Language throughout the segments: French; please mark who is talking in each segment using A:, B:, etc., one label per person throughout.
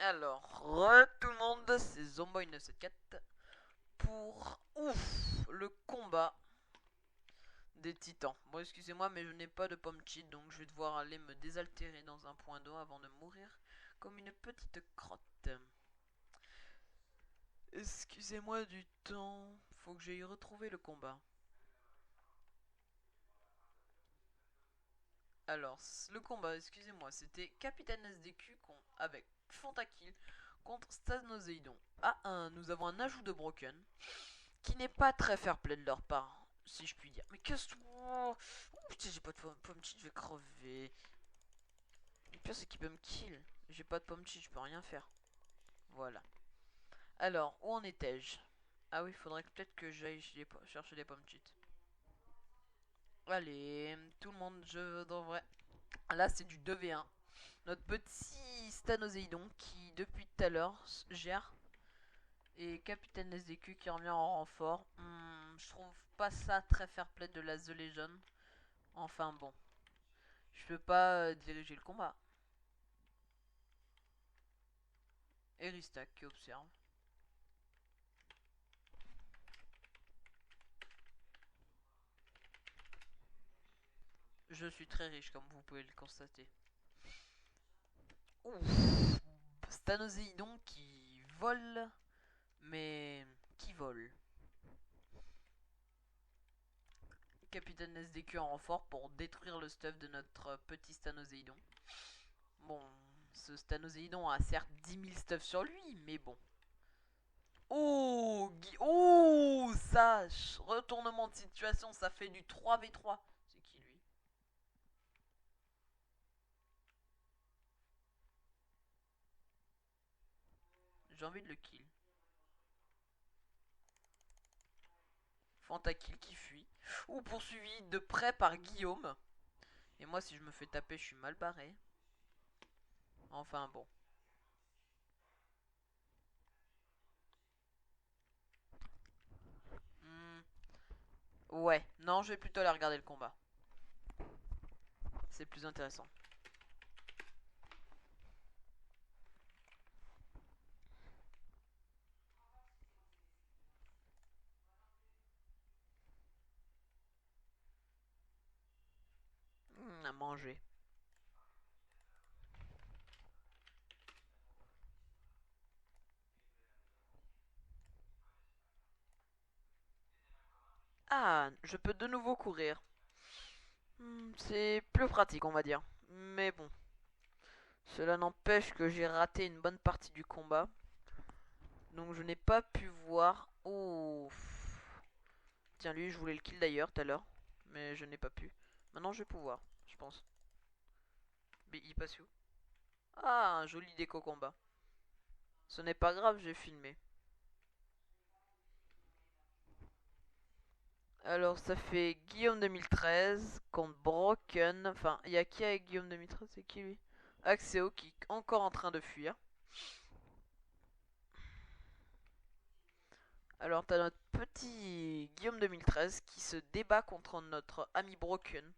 A: Alors, tout le monde, c'est Zomboy974 pour le combat des titans. Bon, excusez-moi, mais je n'ai pas de pomme cheat, donc je vais devoir aller me désaltérer dans un point d'eau avant de mourir comme une petite crotte. Excusez-moi du temps, faut que j'aille retrouver le combat. Alors, le combat, excusez-moi, c'était Capitaine SDQ avec Fantakil contre Stanoseidon. Nous avons un ajout de Broken qui n'est pas très fair-play de leur part, si je puis dire. Mais qu'est-ce que... Oh, putain, j'ai pas de pomme cheat, je vais crever. Le pire, c'est qu'il peut me kill. J'ai pas de pomme cheat, je peux rien faire. Voilà. Alors, où en étais-je? Ah oui, faudrait peut-être que j'aille chercher les pommes cheat. Allez, tout le monde, je devrais... Là, c'est du 2v1. Notre petit Stanoséidon qui, depuis tout à l'heure, gère. Et Capitaine SDQ qui revient en renfort. Je trouve pas ça très fair-play de la The Legion. Enfin bon. Je peux pas diriger le combat. Eristak qui observe. Je suis très riche comme vous pouvez le constater. Ouf. Stanoséidon qui vole. Mais qui vole. Capitaine SDQ en renfort pour détruire le stuff de notre petit Stanoséidon. Bon, ce Stanoséidon a certes 10 000 stuff sur lui, mais bon. Oh, oh, ça, retournement de situation, ça fait du 3v3. C'est qui lui? J'ai envie de le kill. Fantakil qui fuit. Ou poursuivi de près par Guillaume. Et moi, si je me fais taper, je suis mal barré. Enfin bon. Hmm, ouais, non, je vais plutôt aller regarder le combat. C'est plus intéressant. À manger. Ah, je peux de nouveau courir. C'est plus pratique, on va dire. Mais bon. Cela n'empêche que j'ai raté une bonne partie du combat. Donc je n'ai pas pu voir. Oh. Tiens, lui, je voulais le kill d'ailleurs tout à l'heure. Mais je n'ai pas pu. Maintenant, je vais pouvoir, je pense. Mais il passe où? Ah, un joli déco combat. Ce n'est pas grave, j'ai filmé. Alors, ça fait Guillaume 2013 contre Broken. Enfin, il y a qui avec Guillaume 2013? C'est qui lui? Axéo qui est encore en train de fuir. Alors, t'as notre petit Guillaume 2013 qui se débat contre notre ami Broken.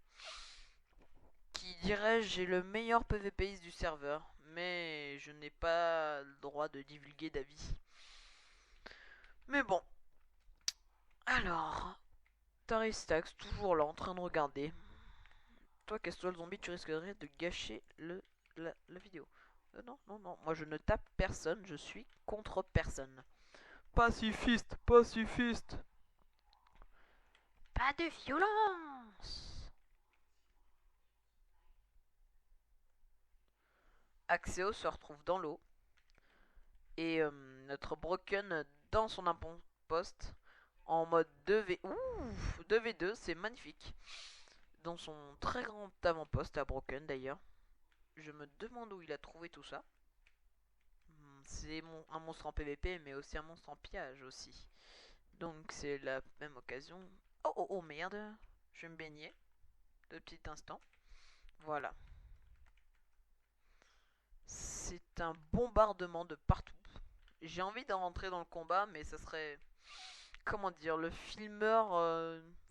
A: Qui dirait j'ai le meilleur PVPiste du serveur, mais je n'ai pas le droit de divulguer d'avis. Mais bon. Alors, Taristax, toujours là en train de regarder. Toi, Casse-toi le zombie, tu risquerais de gâcher la vidéo. Non, non, non, moi je ne tape personne, je suis contre personne. Pacifiste, pacifiste. Pas de violence. Axéo se retrouve dans l'eau. Et notre Broken dans son poste en mode 2v... Ouh, 2v2, c'est magnifique. Dans son très grand avant-poste à Broken d'ailleurs. Je me demande où il a trouvé tout ça. C'est un monstre en PvP, mais aussi un monstre en pillage aussi. Donc c'est la même occasion. Oh oh oh merde, je vais me baigner. De petit instant. Voilà. C'est un bombardement de partout. J'ai envie d'en rentrer dans le combat, mais ça serait... Comment dire, le filmeur...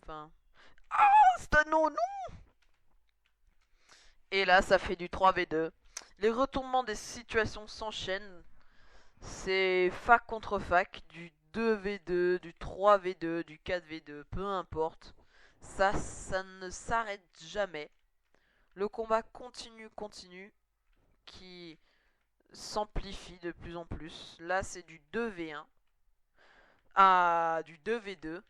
A: Enfin... Ah, Stano, non. Et là, ça fait du 3v2. Les retournements des situations s'enchaînent. C'est fac contre fac, du 2v2, du 3v2, du 4v2, peu importe. Ça ne s'arrête jamais. Le combat continue, qui s'amplifie de plus en plus. Là, c'est du 2v1 à du 2v2.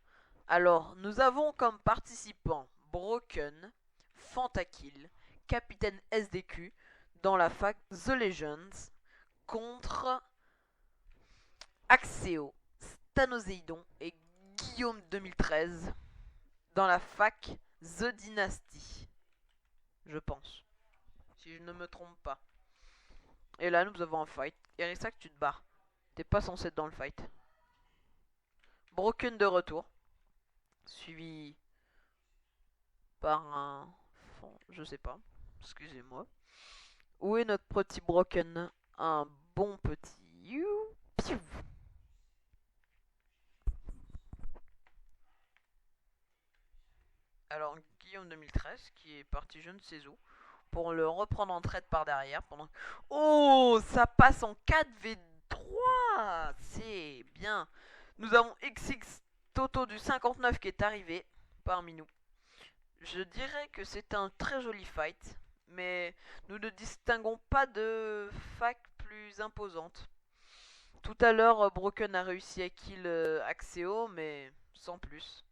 A: Alors, nous avons comme participants Broken, Fantakill, Capitaine SDQ dans la fac The Legends contre Axéo, Stanoséidon et Guillaume 2013 dans la fac The Dynasty. Je pense. Si je ne me trompe pas. Et là, nous avons un fight. Erisac, tu te barres. T'es pas censé être dans le fight. Broken de retour. Suivi par un... Je sais pas. Excusez-moi. Où est notre petit Broken? Un bon petit... Piou. Alors, Guillaume 2013, qui est parti je ne sais où, pour le reprendre en traite par derrière. Pendant... Oh, ça passe en 4v3. C'est bien. Nous avons XX Toto du 59 qui est arrivé parmi nous. Je dirais que c'est un très joli fight, mais nous ne distinguons pas de fac plus imposante. Tout à l'heure, Broken a réussi à kill Axéo, mais sans plus.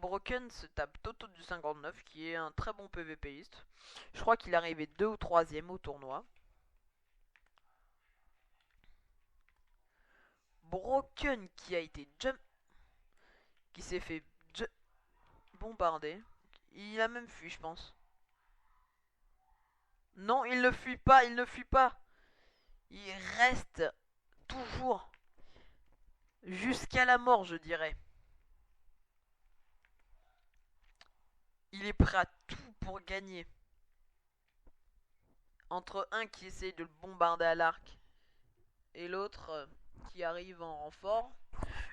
A: Broken se tape Toto du 59, qui est un très bon PVPiste. Je crois qu'il est arrivé 2 ou 3ème au tournoi. Broken qui a été jump, qui s'est fait bombarder. Il a même fui, je pense. Non, il ne fuit pas, il ne fuit pas. Il reste toujours jusqu'à la mort, je dirais. Il est prêt à tout pour gagner. Entre un qui essaye de le bombarder à l'arc et l'autre qui arrive en renfort,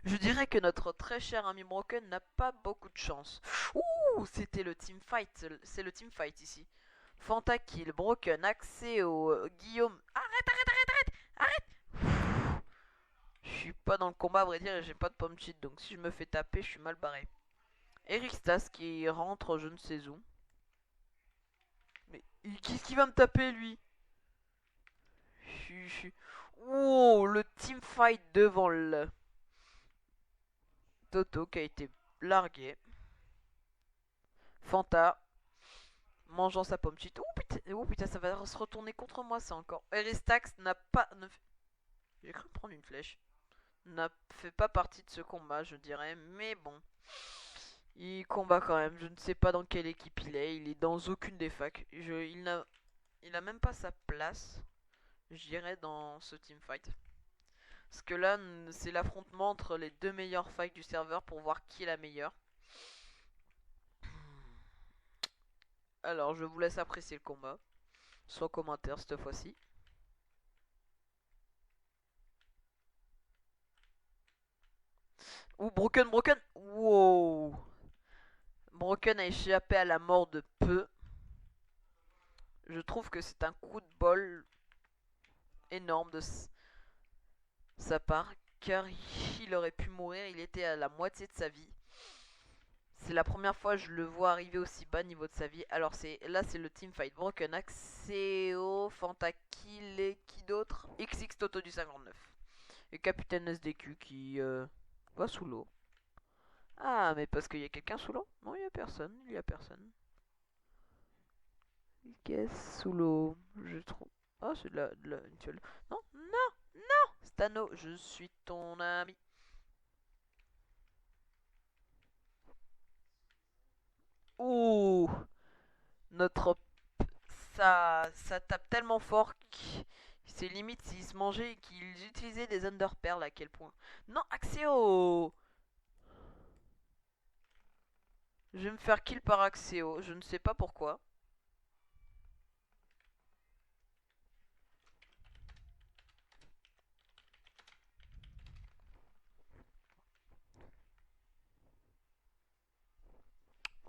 A: je dirais que notre très cher ami Broken n'a pas beaucoup de chance. Ouh, c'était le team fight, c'est le team fight ici. Fantakill, Broken, Axéo, Guillaume. Arrête. Je suis pas dans le combat, à vrai dire, et j'ai pas de pomme cheat, donc si je me fais taper, je suis mal barré. Eric Stas qui rentre je ne sais où. Mais qu'est-ce qui va me taper lui? Oh, le team fight devant le Toto qui a été largué. Fanta mangeant sa pomme cheat. Oh putain, ça va se retourner contre moi ça encore. Aristax n'a pas... J'ai cru prendre une flèche. N'a fait pas partie de ce combat, je dirais. Mais bon. Il combat quand même. Je ne sais pas dans quelle équipe il est. Il est dans aucune des facs. Il a même pas sa place, je dirais, dans ce teamfight. Parce que là, c'est l'affrontement entre les deux meilleures facs du serveur pour voir qui est la meilleure. Alors, je vous laisse apprécier le combat. Sans commentaire cette fois-ci. Ouh, Broken. Wow. Broken a échappé à la mort de peu. Je trouve que c'est un coup de bol énorme de sa part, car il aurait pu mourir, il était à la moitié de sa vie. C'est la première fois que je le vois arriver aussi bas niveau de sa vie. Alors là c'est le teamfight Broken, Axéo, Fantakill et qui d'autre? XX Toto du 59. Et Capitaine SDQ qui va sous l'eau. Ah, mais parce qu'il y a quelqu'un sous l'eau? Non, il y a personne, Qu'est-ce sous l'eau? Je trouve... Oh, c'est une fiole. Non, Stano, je suis ton ami. Ouh, notre... Ça tape tellement fort que c'est limite s'ils se mangeaient et qu'ils utilisaient des underpearls à quel point. Non, Axéo. Je vais me faire kill par Axéo, je ne sais pas pourquoi.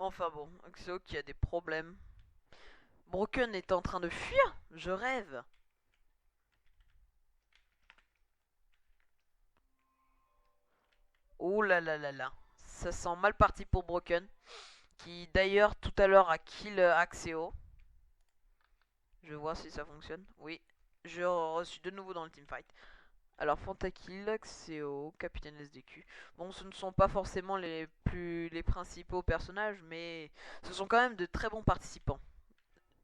A: Enfin bon, Axio qui a des problèmes. Broken est en train de fuir. Je rêve. Oh là là là là. Ça sent mal parti pour Broken. Qui d'ailleurs tout à l'heure a kill Axio. Je vais voir si ça fonctionne. Oui. Je reçu de nouveau dans le teamfight. Alors Fantakill, Axio, Capitaine SDQ. Bon, ce ne sont pas forcément les principaux personnages, mais ce sont quand même de très bons participants.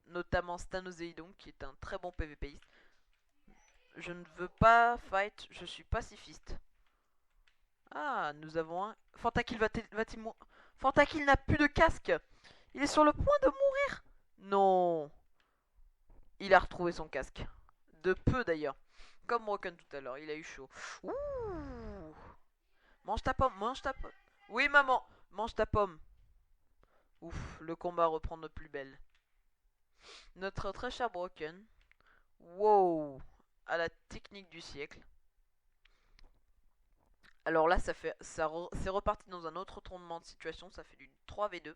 A: Notamment Stanozeidon, qui est un très bon PVPiste. Je ne veux pas fight, je suis pacifiste. Ah, nous avons un... Fantakill va-t-il mourir? Fantakill n'a plus de casque. Il est sur le point de mourir. Non. Il a retrouvé son casque. De peu d'ailleurs. Comme Broken tout à l'heure, il a eu chaud. Ouh. Mange ta pomme, mange ta pomme. Oui maman, mange ta pomme. Ouf, le combat reprend de plus belle. Notre très cher Broken. Wow. À la technique du siècle. Alors là, c'est reparti dans un autre tournement de situation. Ça fait du 3v2.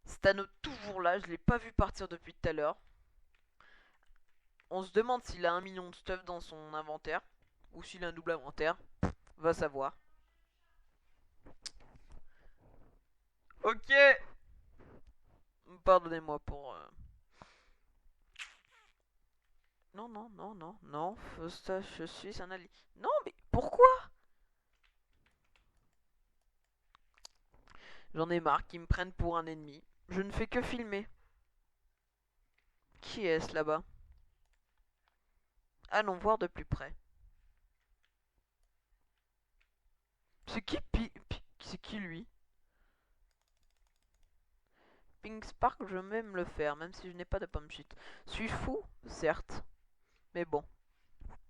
A: Stano toujours là. Je l'ai pas vu partir depuis tout à l'heure. On se demande s'il a 1 million de stuff dans son inventaire. Ou s'il a un double inventaire. Va savoir. Ok. Pardonnez-moi pour... Non, non, non, non, non. Fausta, je suis un allié. Non, mais pourquoi? J'en ai marre qu'ils me prennent pour un ennemi. Je ne fais que filmer. Qui est-ce là-bas? Allons voir de plus près. C'est qui c'est qui lui? Pink Spark, je vais même le faire, même si je n'ai pas de pomme shit. Suis fou, certes. Mais bon.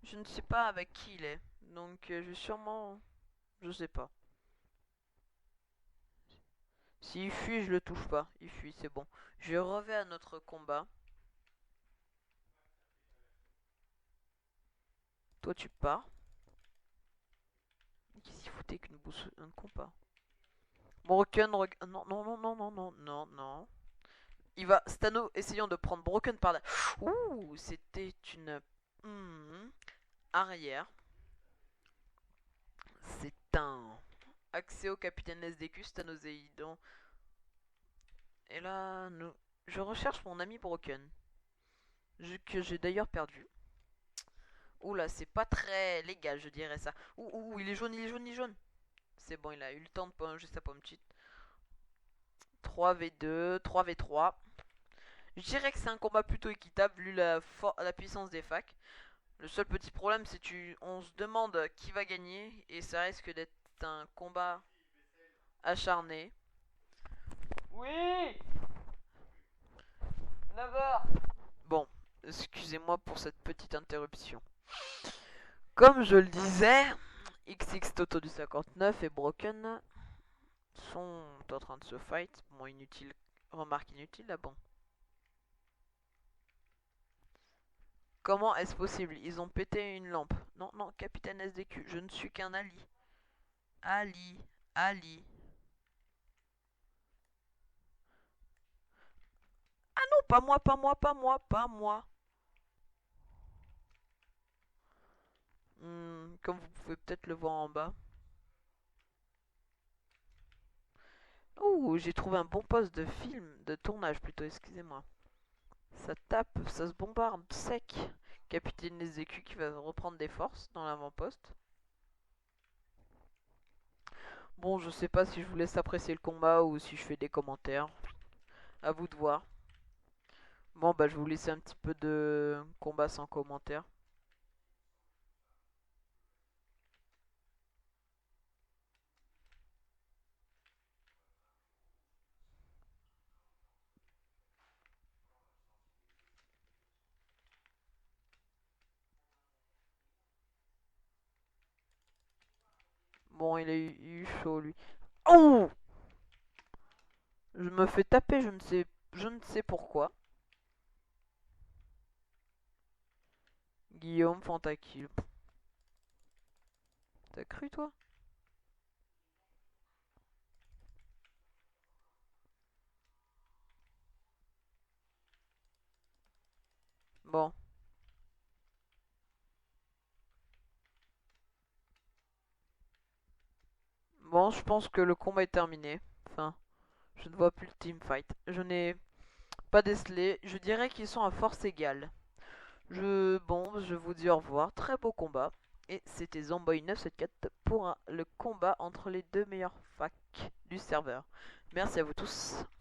A: Je ne sais pas avec qui il est. Donc je vais sûrement... Je sais pas. S'il fuit, je le touche pas. Il fuit, c'est bon. Je reviens à notre combat. Toi, tu pars. Qu'est-ce qu'il foutait qu'une bousse... un combat? Broken, non, non, non, non, non, non, non, non. Il va... Stano essayant de prendre Broken par là. Ouh, c'était une... arrière. C'est un... Axéo Capitaine SDQ, Stanozeidon. Et là, je recherche mon ami Broken. Que j'ai d'ailleurs perdu. Oula, c'est pas très légal, je dirais ça. Ouh, il est jaune, il est jaune, il est jaune. C'est bon, il a eu le temps de ponger sa pomme cheat. 3v2, 3v3. Je dirais que c'est un combat plutôt équitable vu la puissance des facs. Le seul petit problème, c'est que on se demande qui va gagner et ça risque d'être un combat acharné. Oui, 9h. Bon, excusez-moi pour cette petite interruption. Comme je le disais, XX Toto du 59 et Broken sont en train de se fight. Bon, inutile, remarque inutile là, bon. Comment est-ce possible? Ils ont pété une lampe. Non, non, Capitaine SDQ, je ne suis qu'un Ali. Ali. Ah non, pas moi, pas moi, pas moi, pas moi. Comme vous pouvez peut-être le voir en bas. Ouh, j'ai trouvé un bon poste de film, de tournage plutôt, excusez-moi. Ça tape, ça se bombarde sec. Capitaine SDQ qui va reprendre des forces dans l'avant-poste. Bon, je sais pas si je vous laisse apprécier le combat ou si je fais des commentaires. À vous de voir. Bon, bah je vais vous laisser un petit peu de combat sans commentaire. Bon, il a eu chaud lui. Oh! Je me fais taper, je ne sais pourquoi. Guillaume Fantakill. T'as cru toi? Bon. Bon, je pense que le combat est terminé. Enfin, je ne vois plus le teamfight. Je n'ai pas décelé. Je dirais qu'ils sont à force égale. Bon, je vous dis au revoir. Très beau combat. Et c'était Zomboy 974 pour le combat entre les deux meilleurs facs du serveur. Merci à vous tous.